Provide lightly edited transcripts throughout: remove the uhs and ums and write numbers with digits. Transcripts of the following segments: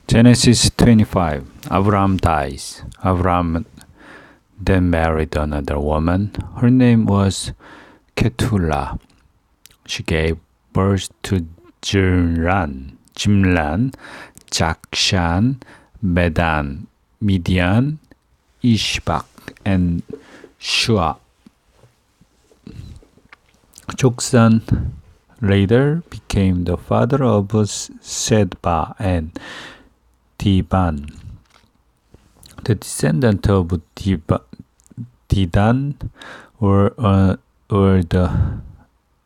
Genesis 25. Abraham dies. Abraham then married another woman. Her name was Keturah. She gave birth to Jimran, Jakshan, Medan, Midian, Ishbak, and Shua. Joksan later became the father of Sedba and Diban. The descendants of Didan were the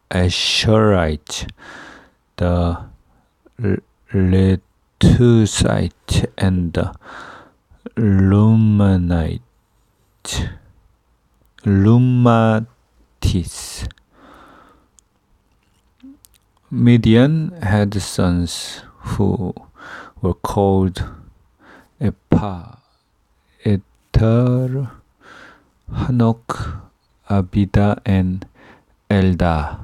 Asherites, the Letusites, and the Lumatis. Midian had sons who were called Epa, Ether, Hanok, Abida, and Elda.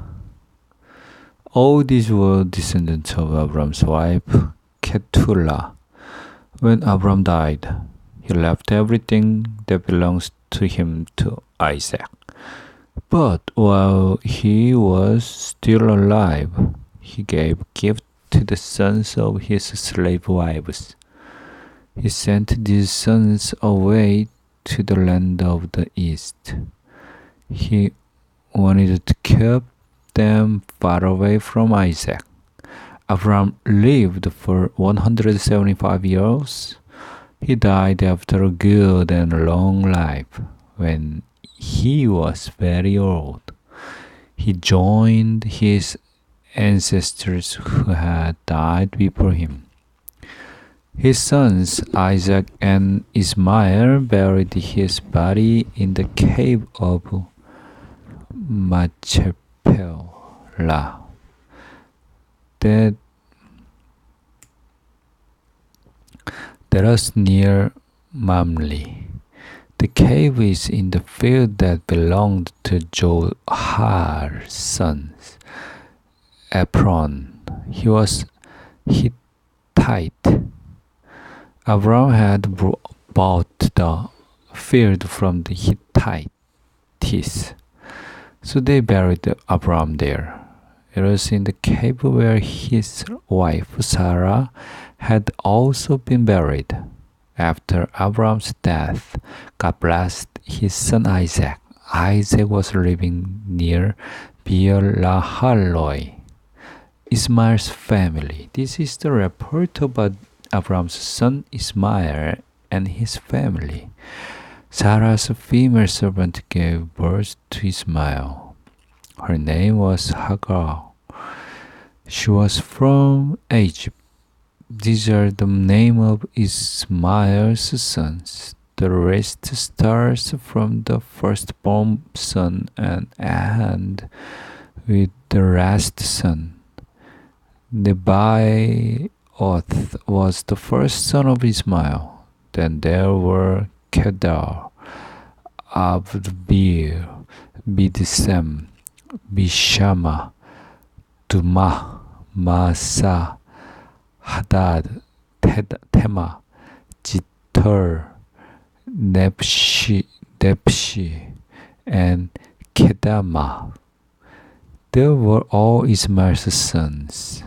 All these were descendants of Abram's wife, Keturah. When Abram died, he left everything that belongs to him to Isaac. But while he was still alive, he gave gifts to the sons of his slave wives. He sent these sons away to the land of the east. He wanted to keep them far away from Isaac. Abraham lived for 175 years. He died after a good and long life. When he was very old, he joined his ancestors who had died before him. His sons Isaac and Ishmael buried his body in the cave of Machpelah. That is near Mamre. The cave is in the field that belonged to Zohar's son, Ephron. He was Hittite. Abraham had bought the field from the Hittites, so they buried Abraham there. It was in the cave where his wife Sarah had also been buried. After Abraham's death, God blessed his son Isaac. Isaac was living near Beer-lahai. Ishmael's family. This is the report about Abraham's son Ishmael and his family. Sarah's female servant gave birth to Ishmael. Her name was Hagar. She was from Egypt. These are the names of Ishmael's sons. The rest starts from the firstborn son and end with the last son. Nebaioth was the first son of Ishmael. Then there were Kedar, Abdbeer, Bidesem, Bishama, Dumah, Masa, Hadad, Tema, Jiter, Nepshi, and Kedama. They were all Ishmael's sons.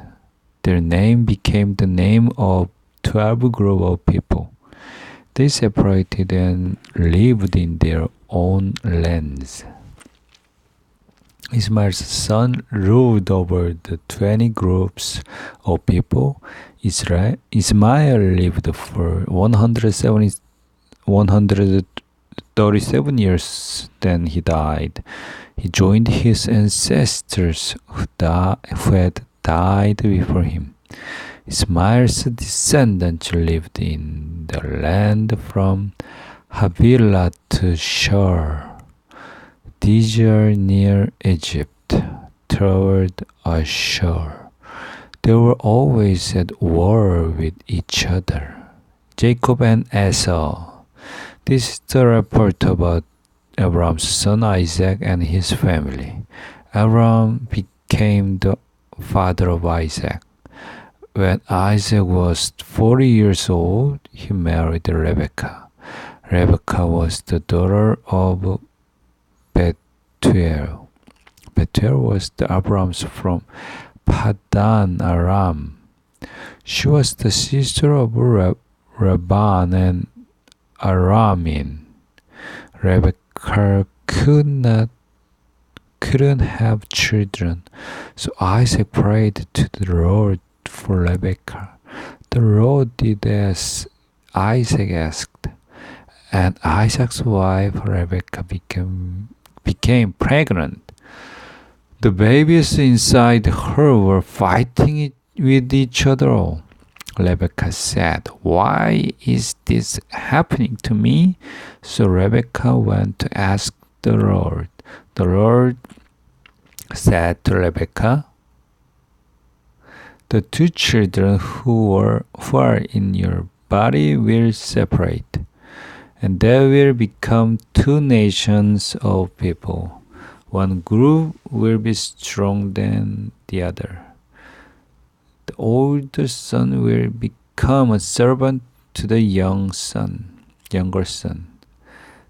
Their name became the name of 12 group of people. They separated and lived in their own lands. Ishmael's son ruled over the 20 groups of people. Ishmael lived for 137 years, then he died. He joined his ancestors who had died before him. Ishmael's descendants lived in the land from Havilah to Shur. These are near Egypt, toward Ashur. They were always at war with each other. Jacob and Esau. This is the report about Abraham's son Isaac and his family. Abraham became the father of Isaac. When Isaac was 40 years old, he married Rebekah. Rebekah was the daughter of Bethuel. Bethuel was the Abrams from Padan Aram. She was the sister of Rabban and Aramin. Rebekah couldn't have children, so Isaac prayed to the Lord for Rebekah. The Lord did as Isaac asked, and Isaac's wife Rebekah became pregnant. The babies inside her were fighting with each other. Rebekah said, "Why is this happening to me?" So Rebekah went to ask the Lord. The Lord said to Rebekah, "The two children who are in your body will separate, and they will become two nations of people. One group will be stronger than the other. The older son will become a servant to the younger son."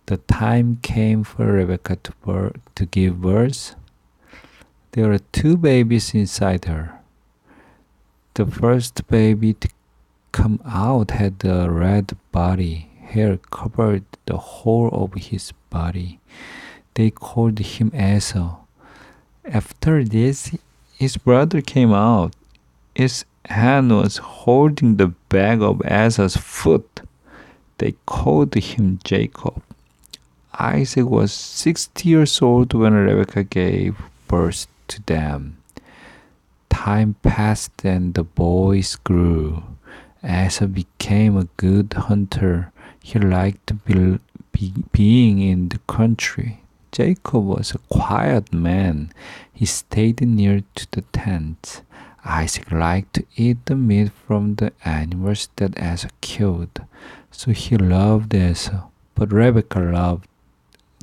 The time came for Rebekah to give birth. There were two babies inside her. The first baby to come out had a red body. Hair covered the whole of his body. They called him Esau. After this, his brother came out. His hand was holding the back of Esau's foot. They called him Jacob. Isaac was 60 years old when Rebekah gave birth to them. Time passed and the boys grew. Esau became a good hunter. He liked being in the country. Jacob was a quiet man. He stayed near to the tent. Isaac liked to eat the meat from the animals that Esau killed. So he loved Esau, but Rebekah loved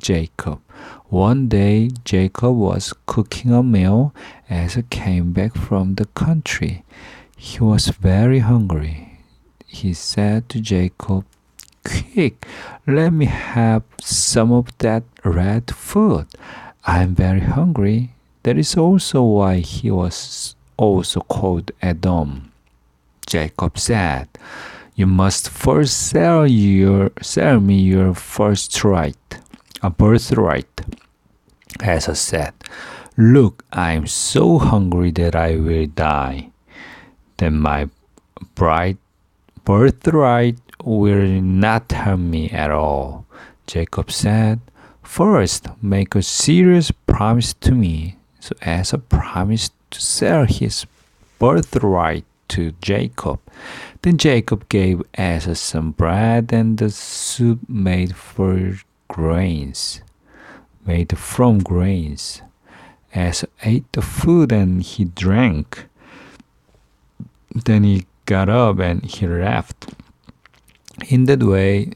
Jacob. One day, Jacob was cooking a meal as he came back from the country. He was very hungry. He said to Jacob, "Quick, let me have some of that red food. I am very hungry." That is also why he was also called Edom. Jacob said, "You must first sell me your birthright." Esau said, "Look, I am so hungry that I will die. Then my birthright will not harm me at all." Jacob said, "First, make a serious promise to me." So Esau promised to sell his birthright to Jacob. Then Jacob gave Esau some bread and the soup made from grains. Esau ate the food and he drank. Then he got up and he left. In that way,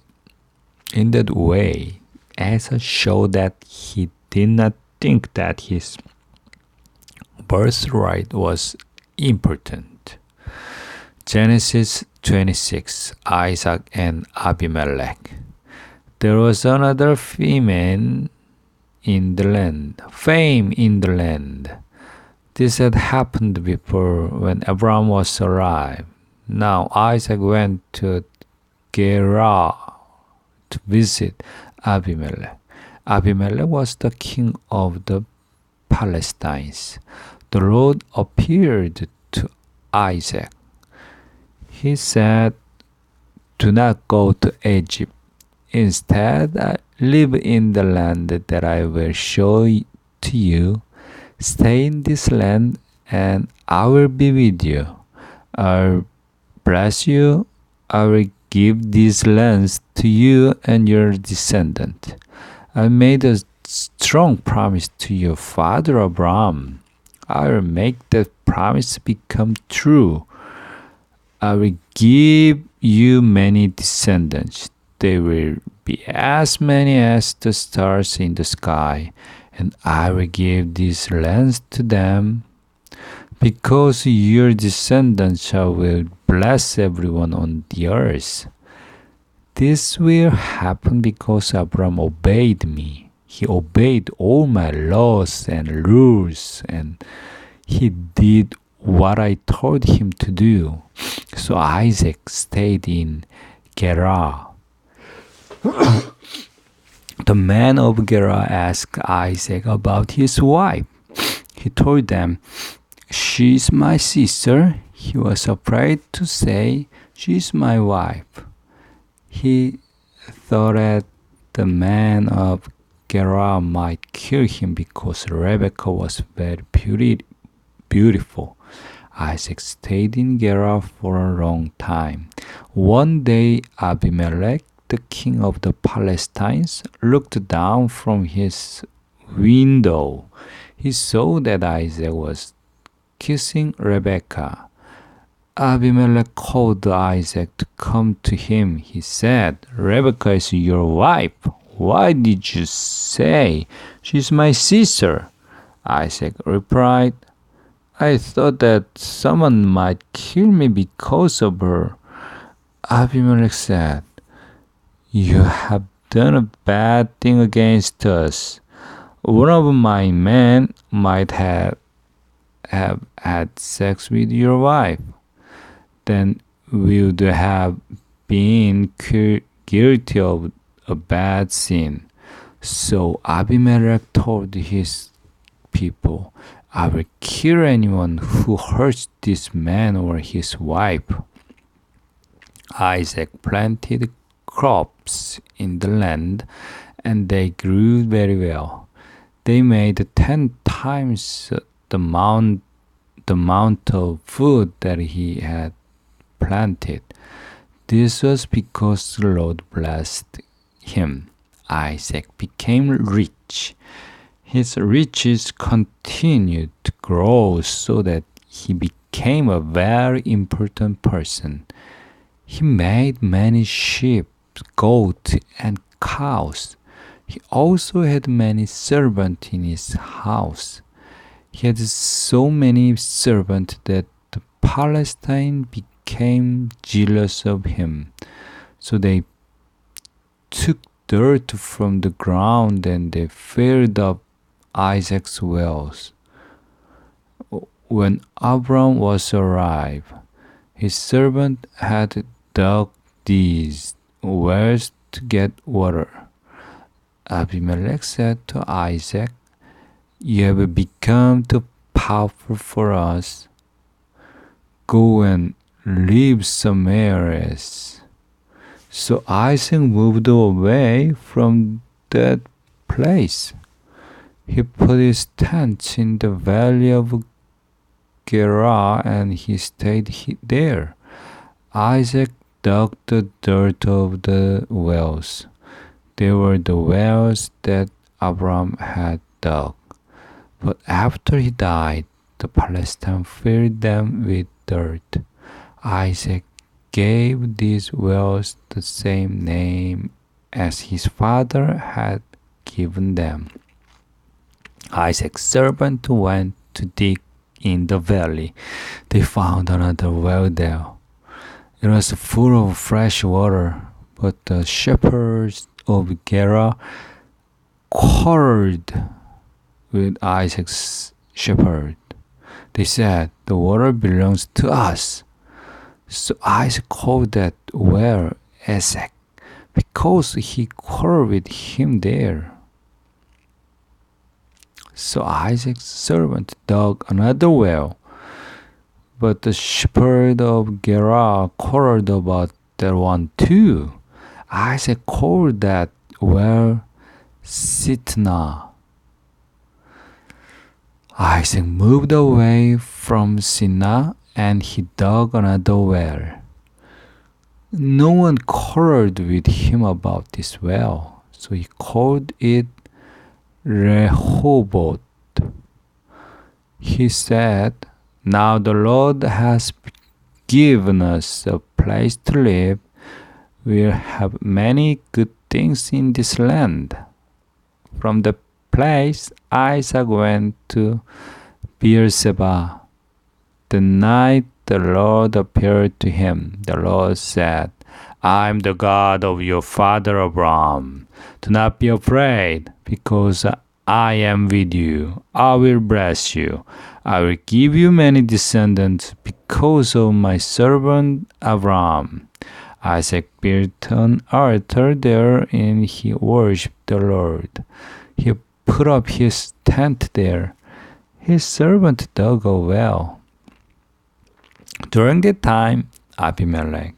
Esau showed that he did not think that his birthright was important. Genesis 26, Isaac and Abimelech. There was another fame in the land. This had happened before when Abraham was alive. Now Isaac went to Gerar to visit Abimelech. Abimelech was the king of the Palestines. The Lord appeared to Isaac. He said, "Do not go to Egypt. Instead, live in the land that I will show to you. Stay in this land, and I will be with you. I'll bless you. I will give these lands to you and your descendant. I made a strong promise to your father Abraham. I will make that promise become true. I will give you many descendants. They will be as many as the stars in the sky, and I will give these lands to them." because your descendants will bless everyone on the earth. This will happen because Abraham obeyed me. He obeyed all my laws and rules, and he did what I told him to do. So Isaac stayed in Gerar. The man of Gerar asked Isaac about his wife. He told them, "She's my sister." He was afraid to say, "She's my wife." He thought that the man of Gerar might kill him because Rebekah was very beautiful. Isaac stayed in Gerar for a long time. One day, Abimelech, the king of the Palestinians, looked down from his window. He saw that Isaac was kissing Rebekah. Abimelech called Isaac to come to him. He said, "Rebekah is your wife. Why did you say she's my sister?" Isaac replied, "I thought that someone might kill me because of her." Abimelech said, "You have done a bad thing against us. One of my men might have had sex with your wife. Then we would have been guilty of a bad sin." So Abimelech told his people, "I will kill anyone who hurts this man or his wife." Isaac planted crops in the land, and they grew very well. They made 10 times the amount of food that he had planted. This was because the Lord blessed him. Isaac became rich. His riches continued to grow so that he became a very important person. He made many sheep, goats, and cows. He also had many servants in his house. He had so many servants that the Palestinians became jealous of him. So they took dirt from the ground and they filled up Isaac's wells. When Abram was arrived, his servant had dug these wells to get water. Abimelech said to Isaac, "You have become too powerful for us. Go and live somewhere else." So Isaac moved away from that place. He put his tent in the valley of Gerar and he stayed there. Isaac dug the dirt of the wells. They were the wells that Abram had dug. But after he died, the Palestinians filled them with dirt. Isaac gave these wells the same name as his father had given them. Isaac's servant went to dig in the valley. They found another well there. It was full of fresh water, but the shepherds of Gerar quarreled with Isaac's shepherd. They said, "The water belongs to us." So Isaac called that well Esek, because he quarreled with him there. So Isaac's servant dug another well, but the shepherd of Gerar quarreled about that one too. Isaac called that well Sitnah. Isaac moved away from Sinah and he dug another well. No one quarreled with him about this well, so he called it Rehoboth. He said, "Now the Lord has given us a place to live. We'll have many good things in this land." From the place, Isaac went to Beersheba. the night the Lord appeared to him. The Lord said, I am the God of your father Abraham. Do not be afraid, because I am with you. I will bless you. I will give you many descendants because of my servant Abraham. Isaac built an altar there and he worshipped the Lord. He put up his tent there. His servant dug a well. During that time, Abimelech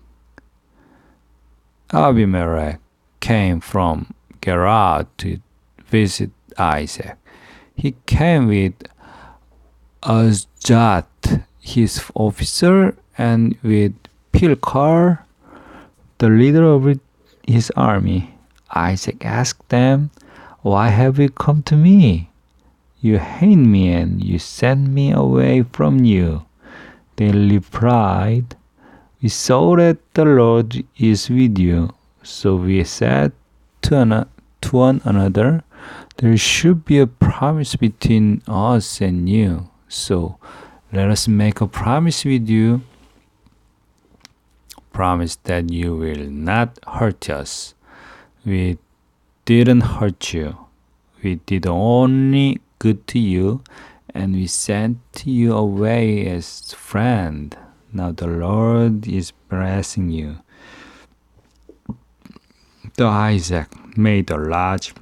came from Gerar to visit Isaac. He came with Azjat, his officer, and with Pilkar, the leader of his army. Isaac asked them, Why have you come to me? You hate me and you sent me away from you. They replied, We saw that the Lord is with you. So we said to one another, There should be a promise between us and you. So let us make a promise with you. Promise that you will not hurt us. We didn't hurt you. We did only good to you, and we sent you away as friend. Now the Lord is blessing you. So Isaac made a large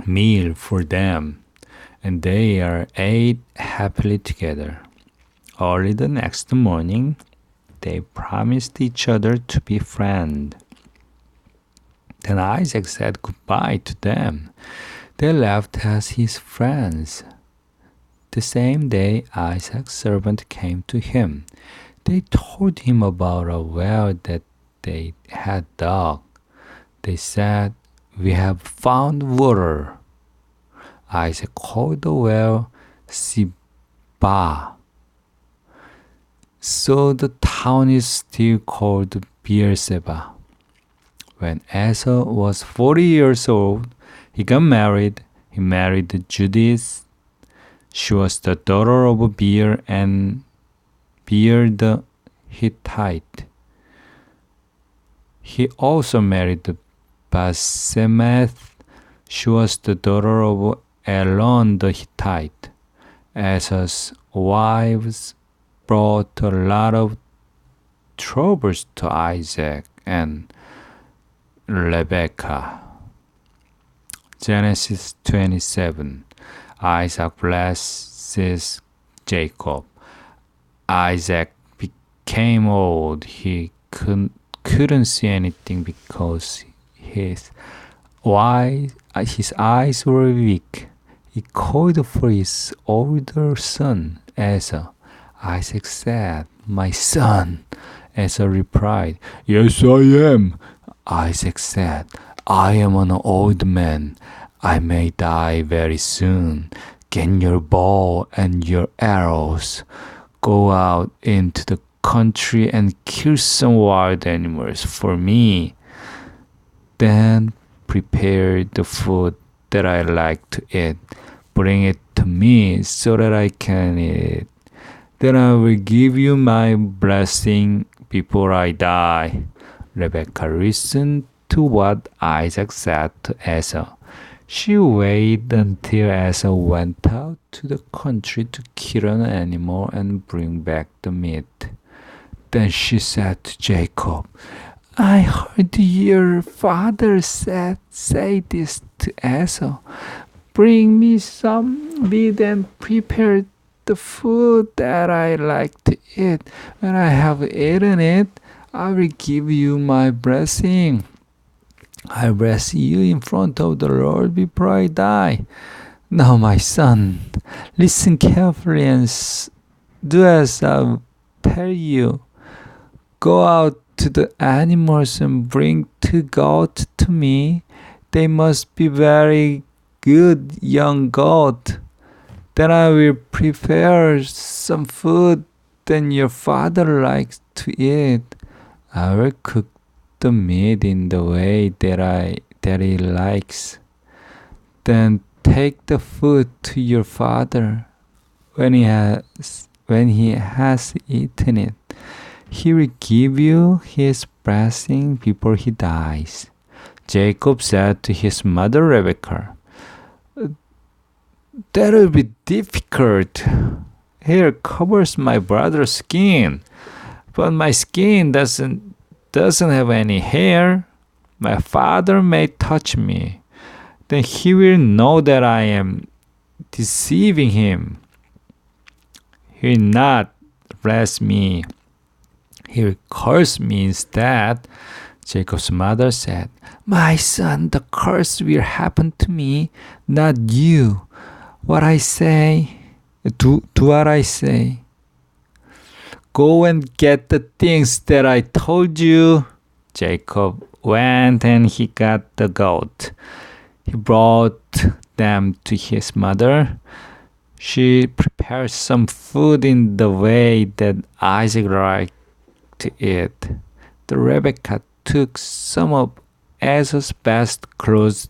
meal for them, and they ate happily together. Early the next morning, they promised each other to be friends. Then Isaac said goodbye to them. They left as his friends. The same day, Isaac's servant came to him. They told him about a well that they had dug. They said, We have found water. Isaac called the well Sibah. So the town is still called Beersheba. When Esau was 40 years old, he got married. He married Judith. She was the daughter of Beer and Beer the Hittite. He also married Basemeth. She was the daughter of Elon the Hittite. Esau's wives brought a lot of troubles to Isaac and Rebekah. Genesis 27. Isaac blesses Jacob. Isaac became old. He couldn't see anything because his eyes were weak. He called for his older son, Esau. Isaac said, My son. Esau replied, Yes, I am. Isaac said, I am an old man. I may die very soon. Get your bow and your arrows. Go out into the country and kill some wild animals for me. Then prepare the food that I like to eat. Bring it to me so that I can eat it. Then I will give you my blessing before I die. Rebekah listened to what Isaac said to Esau. She waited until Esau went out to the country to kill an animal and bring back the meat. Then she said to Jacob, I heard your father say this to Esau. Bring me some meat and prepare the food that I like to eat. When I have eaten it, I will give you my blessing. I bless you in front of the Lord before I die. Now, my son, listen carefully and do as I tell you. Go out to the animals and bring 2 goats to me. They must be very good young goats. Then I will prepare some food that your father likes to eat. I will cook the meat in the way that he likes. Then take the food to your father. When when he has eaten it, he will give you his blessing before he dies. Jacob said to his mother Rebekah, that will be difficult. Hair covers my brother's skin, but my skin doesn't have any hair. My father may touch me. Then he will know that I am deceiving him. He will not bless me. He will curse me instead. Jacob's mother said, my son, the curse will happen to me, not you. What I say, do what I say. Go and get the things that I told you. Jacob went and he got the goat. He brought them to his mother. She prepared some food in the way that Isaac liked to eat. The Rebekah took some of Esau's best clothes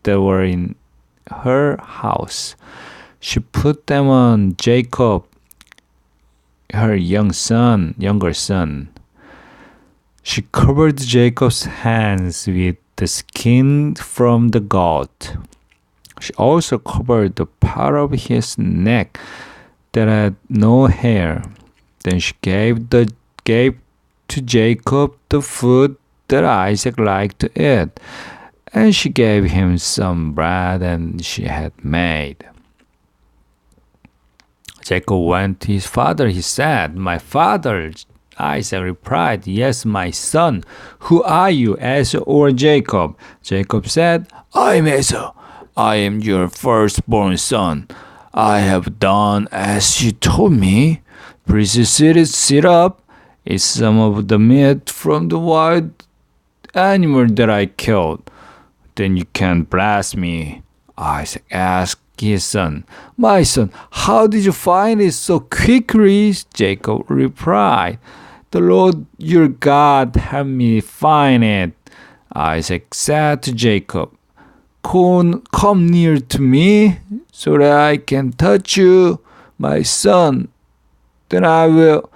that were in her house. She put them on Jacob, her younger son. She covered Jacob's hands with the skin from the goat. She also covered the part of his neck that had no hair. Then she gave to Jacob the food that Isaac liked to eat, and she gave him some bread and she had made. Jacob went to his father. He said, my father. Isaac replied, yes, my son. Who are you, Esau or Jacob? Jacob said, I am Esau. I am your firstborn son. I have done as you told me. Please sit up. Eat some of the meat from the wild animal that I killed. Then you can bless me. Isaac asked his son, my son, how did you find it so quickly? Jacob replied, the Lord your God helped me find it. Isaac said to Jacob, come near to me so that I can touch you, my son. Then I will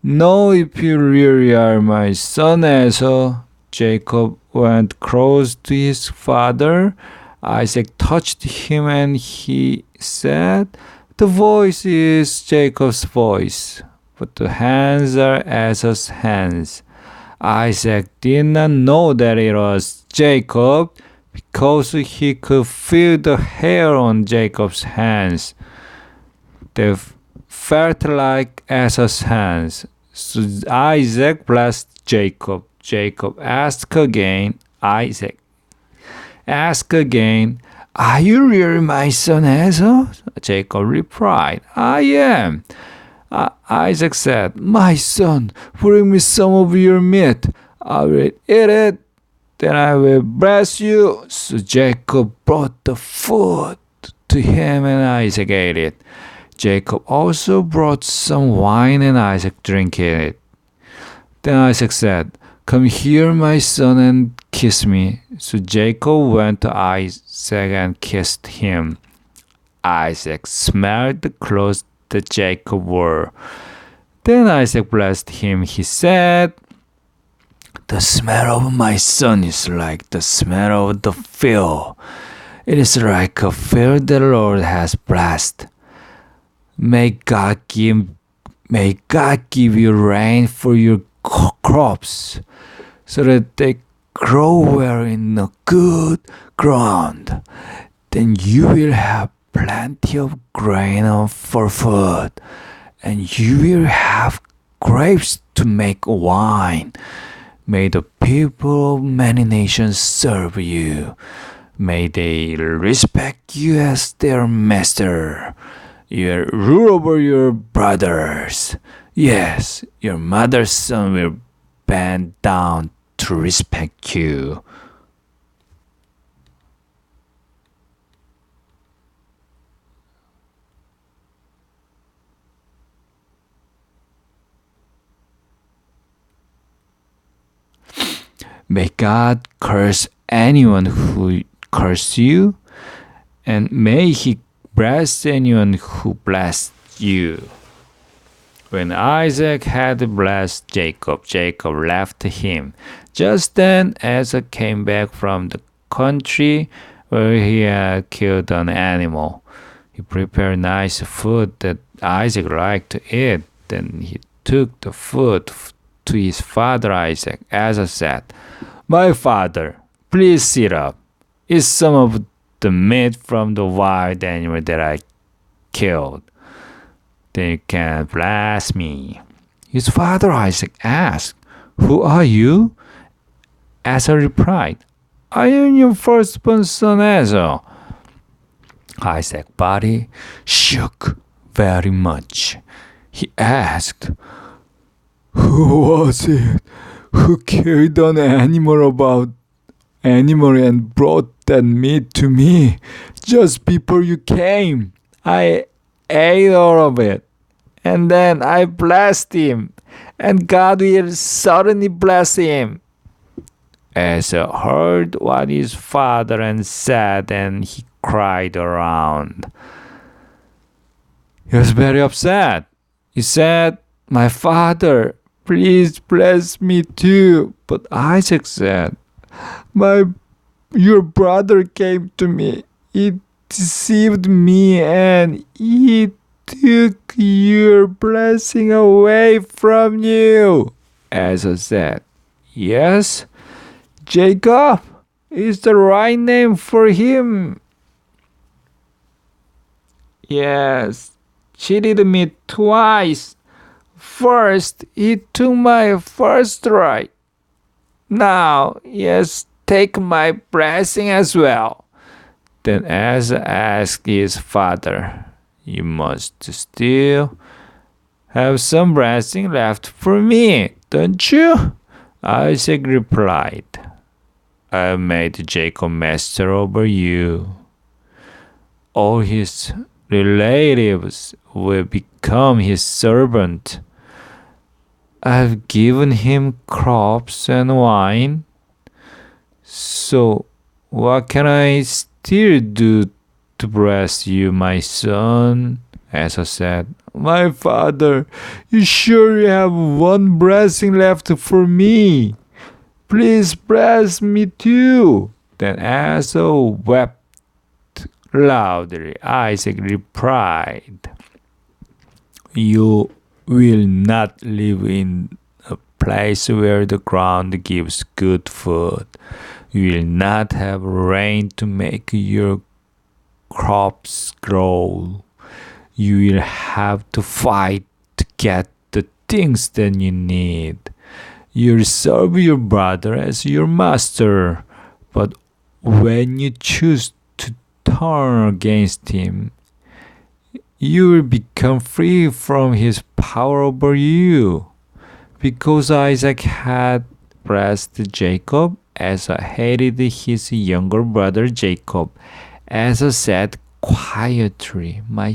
know if you really are my son Esau. Jacob went close to his father. Isaac touched him and he said, the voice is Jacob's voice, but the hands are Esau's hands. Isaac did not know that it was Jacob because he could feel the hair on Jacob's hands. They felt like Esau's hands. So Isaac blessed Jacob. Jacob asked again, Isaac asked again, are you really my son Esau? Jacob replied, I am. Isaac said, my son, bring me some of your meat. I will eat it, then I will bless you. So Jacob brought the food to him and Isaac ate it. Jacob also brought some wine and Isaac drank it. Then Isaac said, come here, my son, and kiss me. So Jacob went to Isaac and kissed him. Isaac smelled the clothes that Jacob wore. Then Isaac blessed him. He said, the smell of my son is like the smell of the field. It is like a field the Lord has blessed. May God give you rain for your crops, so that they grow well in a good ground. Then you will have plenty of grain for food, and you will have grapes to make wine. May the people of many nations serve you. May they respect you as their master. You will rule over your brothers. Yes, your mother's son will bend down to respect you. May God curse anyone who curses you, and may He bless anyone who blesses you. When Isaac had blessed Jacob, Jacob left him. Just then Esau came back from the country where he had killed an animal. He prepared nice food that Isaac liked to eat. Then he took the food to his father Isaac. Esau said, "My father, please sit up. Eat some of the meat from the wild animal that I killed. Then you can bless me." His father Isaac asked, "Who are you?" Esau replied, "I am your firstborn son Esau." Isaac's body shook very much. He asked, "Who was it who killed an animal and brought that meat to me just before you came? I ate all of it, and then I blessed him, and God will certainly bless him." Esau heard what his father had said, and he cried around. He was very upset. He said, "My father, please bless me too." But Isaac said, Your brother came to me. He deceived me and he took your blessing away from you." Esau said, "Yes, Jacob is the right name for him. Yes, cheated me twice. First, he took my first right. Now, yes, take my blessing as well." Then Esau asked his father, "You must still have some blessing left for me, don't you?" Isaac replied, "I made Jacob master over you. All his relatives will become his servant. I've given him crops and wine. So what can I still do to bless you, my son?" Esau said, "My father, you surely have one blessing left for me. Please bless me too." Then Esau wept loudly. Isaac replied, "You will not live in a place where the ground gives good food. You will not have rain to make your crops grow. You will have to fight to get the things that you need. You'll serve your brother as your master, but when you choose to turn against him, you will become free from his power over you." Because Isaac had blessed Jacob, Esau hated his younger brother Jacob. Esau said quietly, "My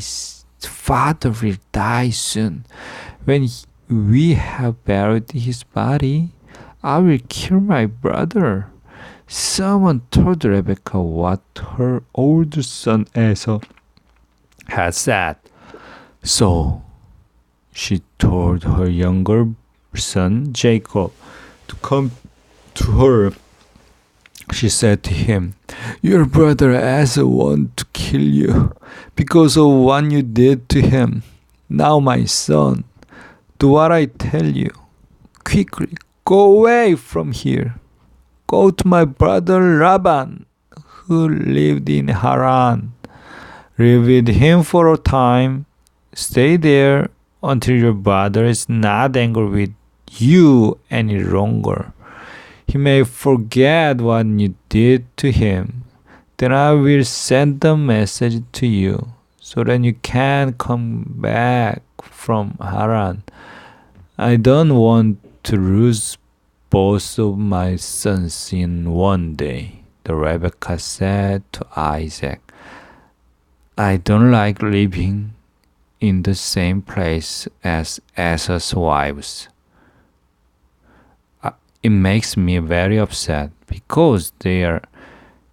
father will die soon. When we have buried his body, I will kill my brother." Someone told Rebekah what her older son Esau had said. So she told her younger son Jacob to come to her. She said to him, "Your brother Esau wants to kill you because of what you did to him. Now, my son, do what I tell you. Quickly, go away from here. Go to my brother Laban, who lived in Haran. Live with him for a time. Stay there until your brother is not angry with you any longer. He may forget what you did to him. Then I will send a message to you so that you can come back from Haran. I don't want to lose both of my sons in one day." The Rebekah said to Isaac, "I don't like living in the same place as Esau's wives. It makes me very upset because they are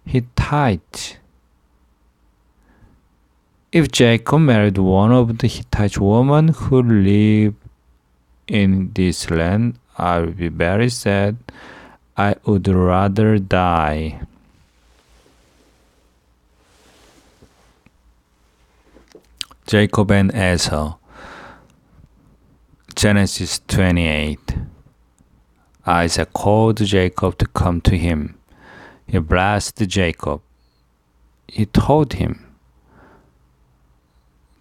Hittite. If Jacob married one of the Hittite women who live in this land, I will be very sad. I would rather die. Jacob and Esau. Genesis 28. Isaac called Jacob to come to him. He blessed Jacob. He told him,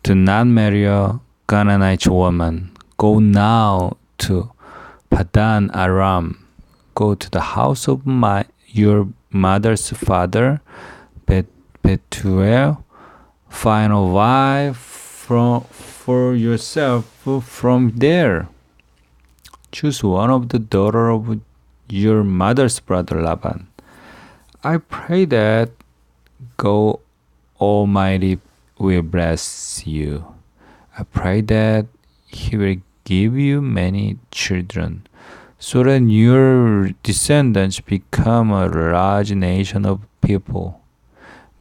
"Do not marry a Canaanite woman. Go now to Padan Aram. Go to the house of your mother's father, Bethuel. Find a wife for yourself from there. Choose one of the daughter of your mother's brother Laban. I pray that God Almighty will bless you. I pray that He will give you many children, so that your descendants become a large nation of people.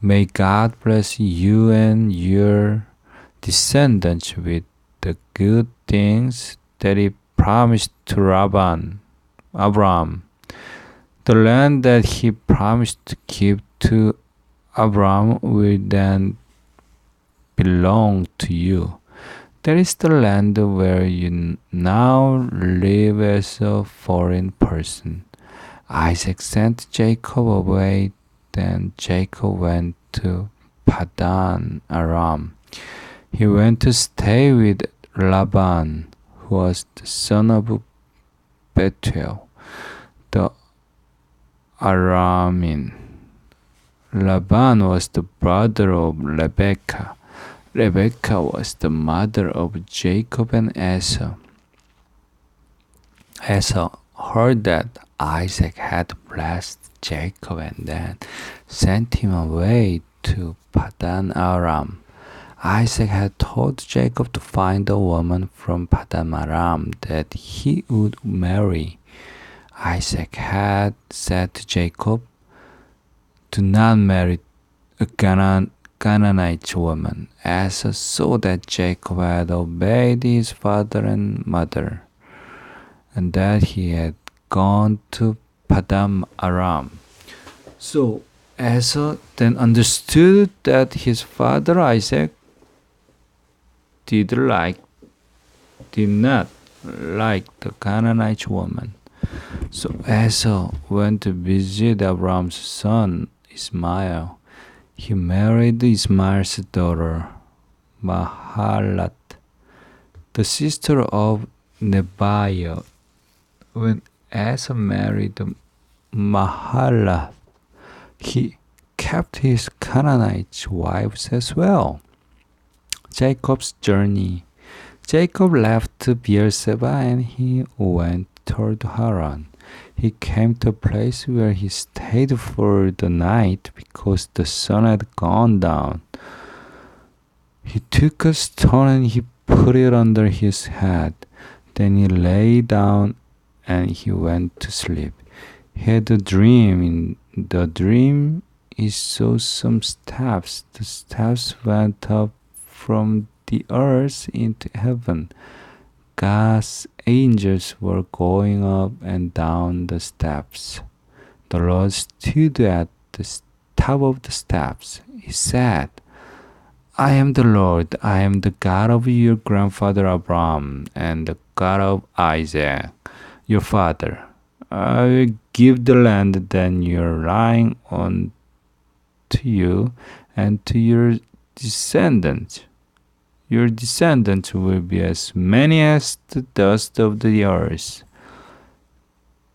May God bless you and your descendants with the good things that He promised to Abraham. The land that He promised to give to Abraham will then belong to you. That is the land where you now live as a foreign person." Isaac sent Jacob away. Then Jacob went to Padan Aram. He went to stay with Laban, who was the son of Bethuel, the Aramean. Laban was the brother of Rebekah. Rebekah was the mother of Jacob and Esau. Esau heard that Isaac had blessed Jacob and then sent him away to Padan Aram. Isaac had told Jacob to find a woman from Padan Aram that he would marry. Isaac had said to Jacob, "Do not marry a Canaanite woman." Esau saw that Jacob had obeyed his father and mother, and that he had gone to Padan Aram. So Esau then understood that his father Isaac did not like the Canaanite woman. So Esau went to visit Abraham's son Ismail. He married Ismail's daughter, Mahalat, the sister of Nebaioth. When Esau married Mahalat, he kept his Canaanite wives as well. Jacob's journey. Jacob left Beersheba and he went toward Haran. He came to a place where he stayed for the night because the sun had gone down. He took a stone and he put it under his head. Then he lay down and he went to sleep. He had a dream. In the dream, he saw some steps. The steps went up from the earth into heaven. God's angels were going up and down the steps. The Lord stood at the top of the steps. He said, "I am the Lord. I am the God of your grandfather Abraham and the God of Isaac, your father. I will give the land that you are lying on to you and to your descendants. Your descendants will be as many as the dust of the earth.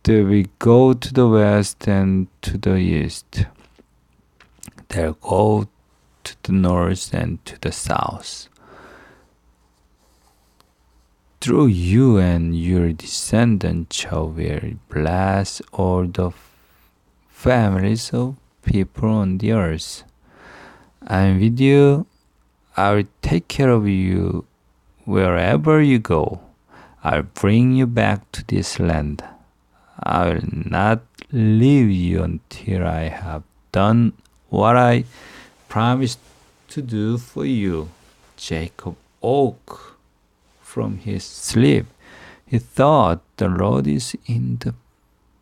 They will go to the west and to the east. They'll go to the north and to the south. Through you and your descendants I will bless all the families of people on the earth. I am with you. I will take care of you wherever you go. I'll bring you back to this land. I will not leave you until I have done what I promised to do for you." Jacob awoke from his sleep. He thought the Lord is in the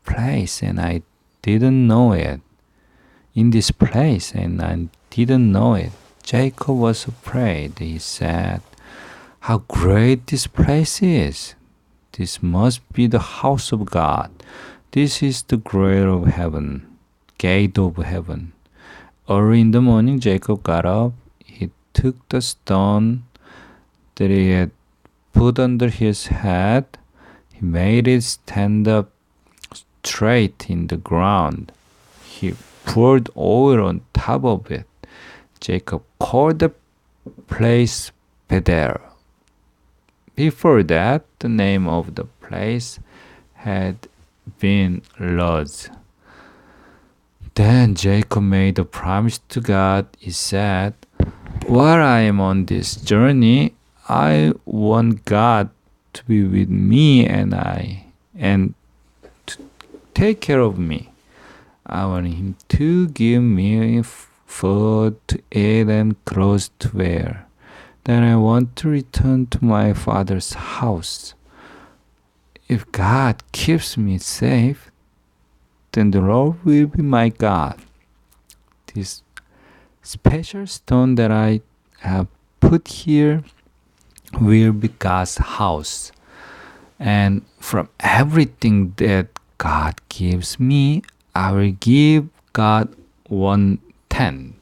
place and I didn't know it. In this place and I didn't know it. Jacob was afraid. He said, "How great this place is! This must be the house of God. This is the gate of heaven." Early in the morning, Jacob got up. He took the stone that he had put under his head. He made it stand up straight in the ground. He poured oil on top of it. Jacob called the place Bethel. Before that, the name of the place had been Luz. Then Jacob made a promise to God. He said, "While I am on this journey, I want God to be with me and to take care of me. I want Him to give me food to eat and clothes to wear. Then I want to return to my father's house. If God keeps me safe, then the Lord will be my God. This special stone that I have put here will be God's house. And from everything that God gives me, I will give God 1/10."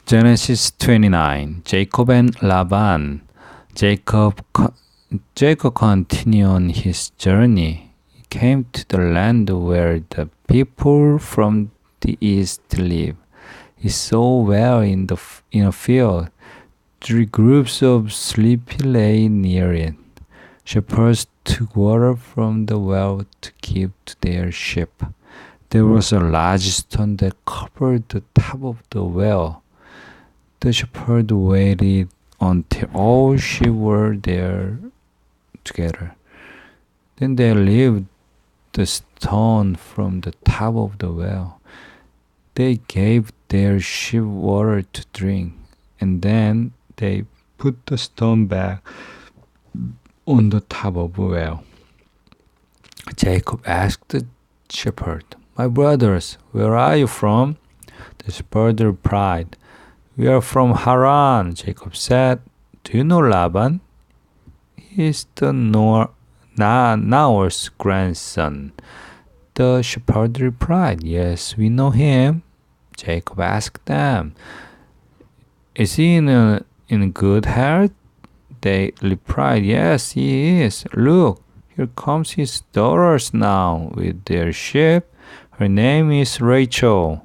Genesis 29. Jacob and Laban. Jacob continued on his journey. He came to the land where the people from the east live. He saw well in a field 3 groups of sleepy lay near it. Shepherds took water from the well to give to their sheep. There was a large stone that covered the top of the well. The shepherd waited until all sheep were there together. Then they lifted the stone from the top of the well. They gave their sheep water to drink, and then they put the stone back on the top of the well. Jacob asked the shepherd, "My brothers, where are you from?" The shepherd replied, "We are from Haran." Jacob said, "Do you know Laban? He is the Nahor's grandson." The shepherd replied, "Yes, we know him." Jacob asked them, "Is he in good health?" They replied, "Yes, he is. Look, here comes his daughters now with their sheep. Her name is Rachel."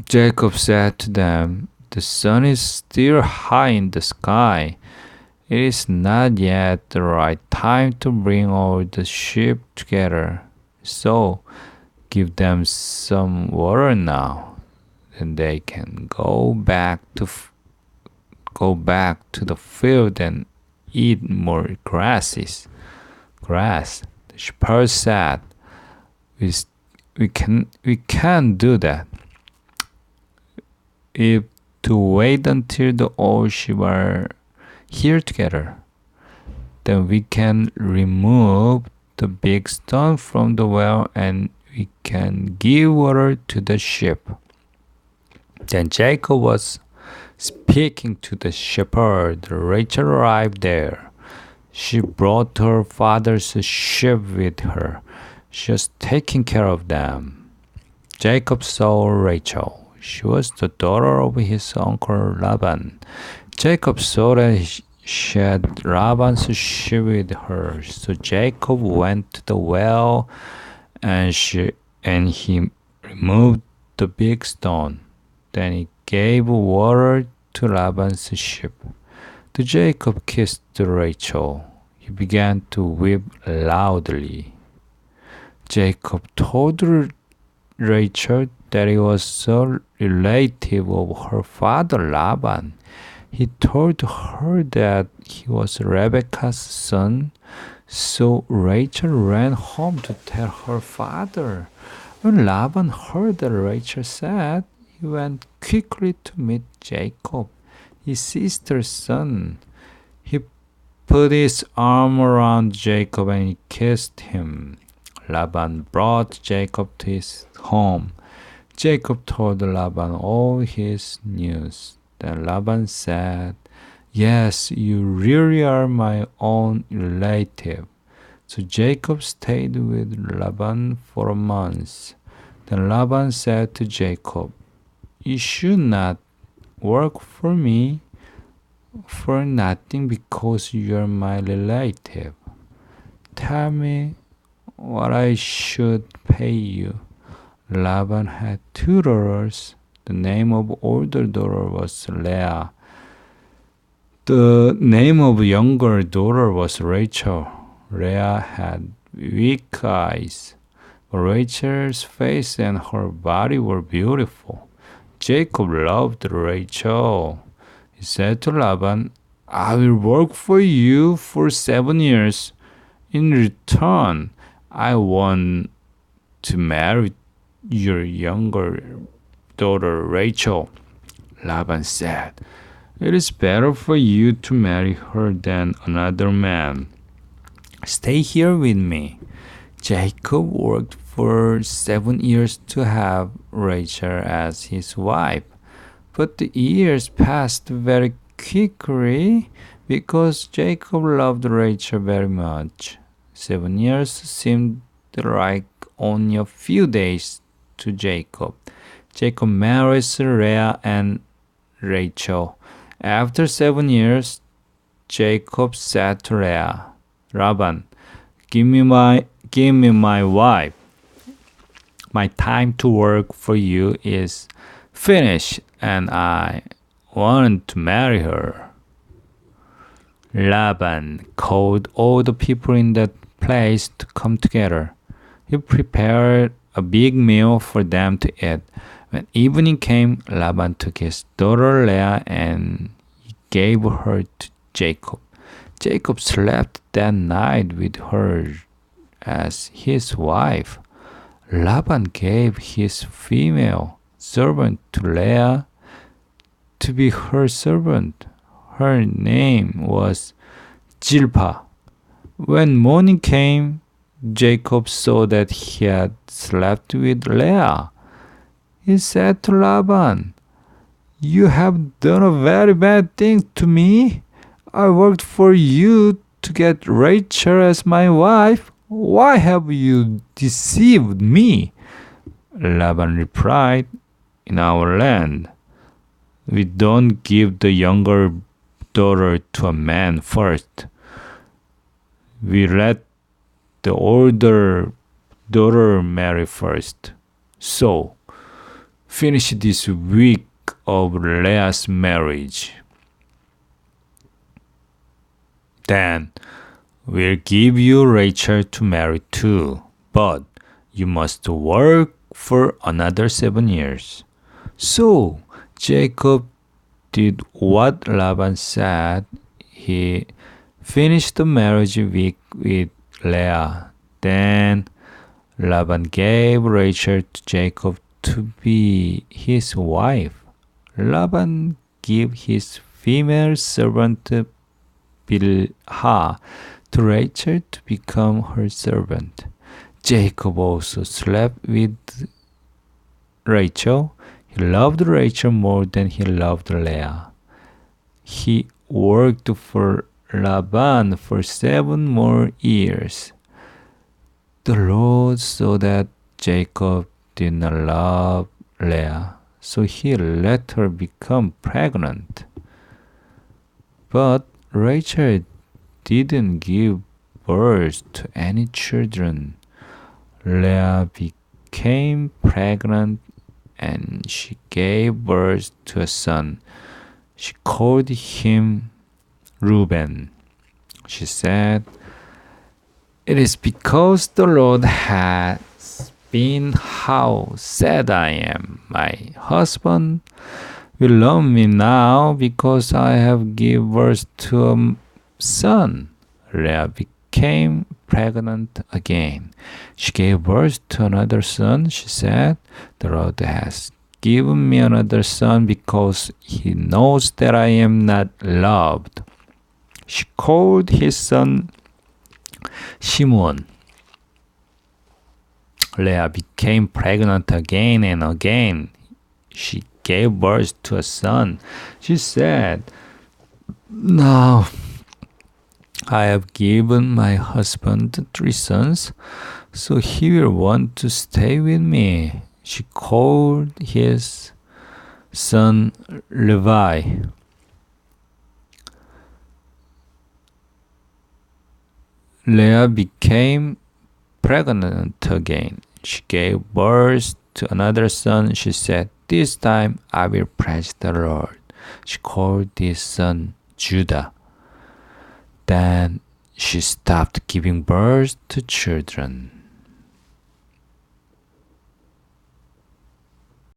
Jacob said to them, "The sun is still high in the sky. It is not yet the right time to bring all the sheep together. So give them some water now, then they can go back to the field and eat more grass." The shepherd said, We can't do that. If to wait until the all sheep are here together, then we can remove the big stone from the well and we can give water to the sheep." Then Jacob was speaking to the shepherd. Rachel arrived there. She brought her father's sheep with her. She was taking care of them. Jacob saw Rachel. She was the daughter of his uncle Laban. Jacob saw that she had Laban's sheep with her. So Jacob went to the well and he removed the big stone. Then he gave water to Laban's sheep. Then Jacob kissed Rachel. He began to weep loudly. Jacob told Rachel that he was a relative of her father Laban. He told her that he was Rebekah's son. So Rachel ran home to tell her father. When Laban heard that Rachel said, he went quickly to meet Jacob. his sister's son. He put his arm around Jacob and he kissed him. Laban brought Jacob to his home. Jacob told Laban all his news. Then Laban said, "Yes, you really are my own relative." So Jacob stayed with Laban for a month. Then Laban said to Jacob, "You should not work for me for nothing because you are my relative. Tell me what I should pay you." Laban had two daughters. The name of older daughter was Leah. The name of younger daughter was Rachel. Leah had weak eyes, but Rachel's face and her body were beautiful. Jacob loved Rachel. He said to Laban, "I will work for you for 7 years. In return, I want to marry your younger daughter Rachel." Laban said, "It is better for you to marry her than another man. Stay here with me." Jacob worked for 7 years to have Rachel as his wife. But the years passed very quickly because Jacob loved Rachel very much. 7 years seemed like only a few days to Jacob. Jacob married Leah and Rachel. After 7 years, Jacob said to Leah, "Laban, give me my wife. My time to work for you is finished, and I want to marry her." Laban called all the people in that place to come together. He prepared a big meal for them to eat. When evening came, Laban took his daughter Leah and he gave her to Jacob. Jacob slept that night with her as his wife. Laban gave his female servant to Leah to be her servant. Her name was Zilpah. When morning came, Jacob saw that he had slept with Leah. He said to Laban, "You have done a very bad thing to me. I worked for you to get Rachel as my wife. Why have you deceived me?" Laban replied, "In our land, we don't give the younger daughter to a man first. We let the older daughter marry first. So, finish this week of Leah's marriage. Then we'll give you Rachel to marry too, but you must work for another 7 years." So Jacob did what Laban said. He finished the marriage week with Leah. Then Laban gave Rachel to Jacob to be his wife. Laban gave his female servant Bilhah to Rachel to become her servant. Jacob also slept with Rachel. He loved Rachel more than he loved Leah. He worked for Laban for 7 more years. The Lord saw that Jacob did not love Leah, so he let her become pregnant. But Rachel didn't give birth to any children. Leah became pregnant and she gave birth to a son. She called him Reuben. She said, "It is because the Lord has been how sad I am. My husband will love me now because I have given birth to a son." Leah became pregnant again. She gave birth to another son. She said, "The Lord has given me another son because he knows that I am not loved. She called his son Shimon. Leah became pregnant again and again. She gave birth to a son. She said, "Now I have given my husband 3 sons, so he will want to stay with me." She called his son Levi. Leah became pregnant again. She gave birth to another son. She said, "This time I will praise the Lord." She called this son Judah. Then she stopped giving birth to children.